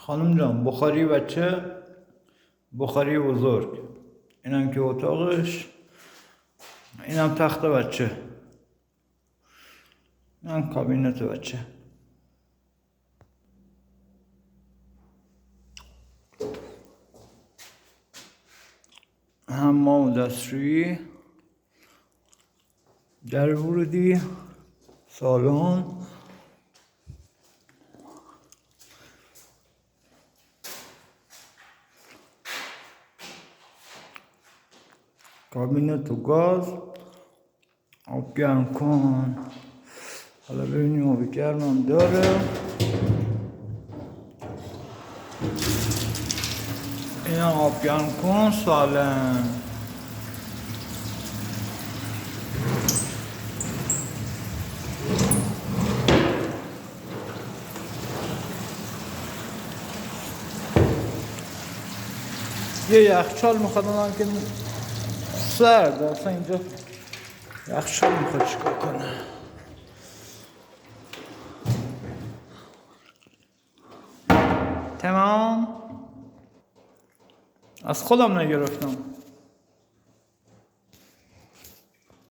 خانم جان بخاری بچه، بخاری بزرگ، اینم که اتاقش، اینم تخت بچه، اینم کابینت بچه. حمام و دستشویی، در ورودی، سالن، کابینت و گاز، آب گرم کن. حالا ببینیم آب گرم هم داره. این آب گرم کن سالم. یه یخچال میخواد من که سرد اصلا اینجا یخچال میخواد چیکار کنه. تمام. از خودم نگرفتم.